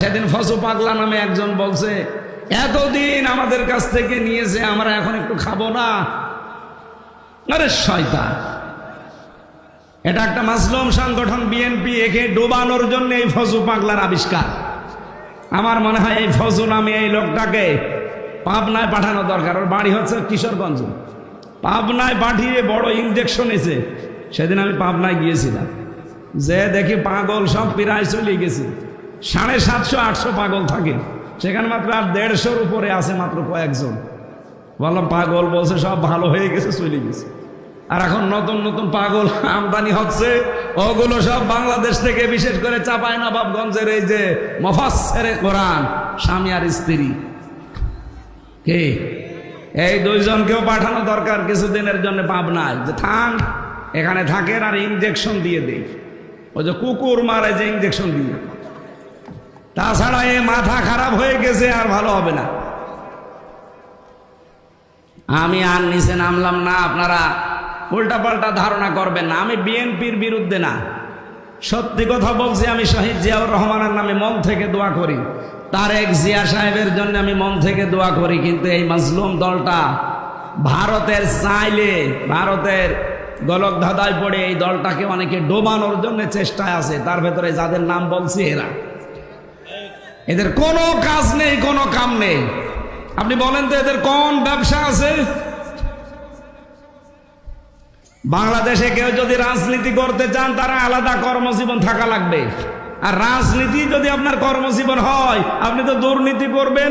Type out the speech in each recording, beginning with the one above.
সেদিন ফজু পাগলা নামে একজন বলছে, এতদিন আমাদের কাছ থেকে নিয়েছে, আমরা এখন একটু খাবো না। আরে শয়তান, এটা একটা মাসলুম সংগঠন বিএনপি, একে ডোবানোর জন্য এই ফজু পাগলার আবিষ্কার। আমার মনে হয় এই ফজু নামে এই লোকটাকে পাবনায় পাঠানো দরকার। ওর বাড়ি হচ্ছে কিশোরগঞ্জ। পাবনায় পাঠিয়ে বড় ইঞ্জেকশন এসে, সেদিন আমি পাবনায় গিয়েছিলাম, যে দেখি পাগল সব প্রায় চলে গেছে। 750-800 পাগল থাকে সেখানে, মাত্র আর 150-র উপরে আছে মাত্র কয়েকজন। বললাম পাগল, বলছে সব ভালো হয়ে গেছে, চলে গেছে। আর এখন নতুন নতুন পাগল আমদানি হচ্ছে, ওগুলো সব বাংলাদেশ থেকে, বিশেষ করে চাঁপাইনবাবগঞ্জের এই যে মুফাসসিরে কোরআন স্বামী আর স্ত্রী, কে এই দুইজনকেও পাঠানো দরকার কিছুদিনের জন্য পাবনায়, যে থান এখানে থাকেন আর ইঞ্জেকশন দিয়ে দেই, ওই যে কুকুর মারে যে ইঞ্জেকশন দিয়ে। তাছাড়া এ মাথা খারাপ হয়ে গেছে, আর ভালো হবে না। আমি আর নিচে নামলাম না, আপনারা উল্টাপাল্টা ধারণা করবেন না। আমি বিএনপির বিরুদ্ধে না, সত্যি কথা বলছি। আমি শহীদ জিয়াউর রহমানের নামে মন থেকে দোয়া করি, তারেক জিয়া সাহেবের জন্য আমি মন থেকে দোয়া করি। কিন্তু এই মাজলুম দলটা ভারতের চাইলে, ভারতের গলক ধাঁধায় পড়ে এই দলটাকে অনেকে ডোবানোর জন্য চেষ্টায় আছে। তার ভেতরে যাদের নাম বলছি, এদের কোনো কাজ নেই, কোনো কাম নেই। আপনি বলেন তো এদের কোন ব্যবসা আছে? বাংলাদেশে কেউ যদি রাজনীতি করতে চান, তারা আলাদা কর্মজীবন থাকা লাগবে। আর রাজনীতি যদি আপনার কর্মজীবন হয়, আপনি তো দুর্নীতি করবেন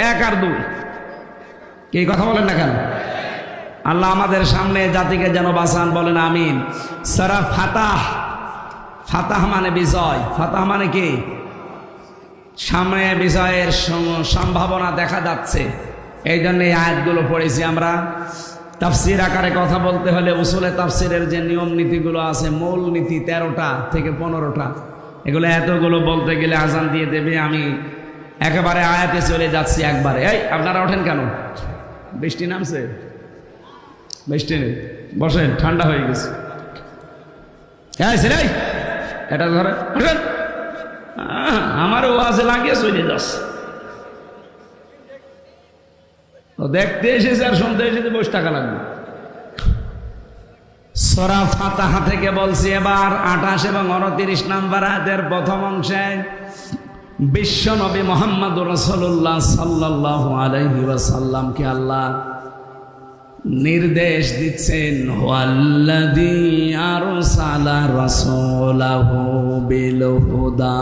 1 আর 2। কি কথা বলেন না কেন? আল্লাহ আমাদের সামনে জাতিকে যেন বাঁচান, বলেন আমিন। সূরা ফাতাহ, ফাতাহ মানে বিজয়। ফাতাহ মানে কি? সামনে বিজয়ের সম্ভাবনা দেখা যাচ্ছে, এই জন্য এই আয়াতগুলো পড়েছি আমরা। তাফসির আকারে কথা বলতে হলে উসুলে তাফসিরের যে নিয়ম নীতিগুলো আছে, মূল নীতি 13টা থেকে 15টা, এগুলো এতগুলো বলতে গেলে আজান দিয়ে দেবে। আমি একেবারে আয়াতে চলে যাচ্ছি একবারে। এই আপনারা ওঠেন কেন? বৃষ্টি নামছে? বৃষ্টি নেই, বসেন, ঠান্ডা হয়ে গেছে। এটা ধরে আমার ওয়াজে লাগিয়ে চলে যাচ্ছে। দেখতে এসেছে আর শুনতে এসেছে, বসে টাকা লাগবে। সূরা ফাতিহা থেকে বলছি এবার 28 এবং 29 নম্বর আয়াতের প্রথম অংশে বিশ্ব নবী মুহাম্মদুর রাসূলুল্লাহ সাল্লাল্লাহু আলাইহি ওয়াসাল্লামকে আল্লাহ নির্দেশ দিচ্ছেন, ওয়াল্লাযী আরসালা রাসূলাহু বিল হুদা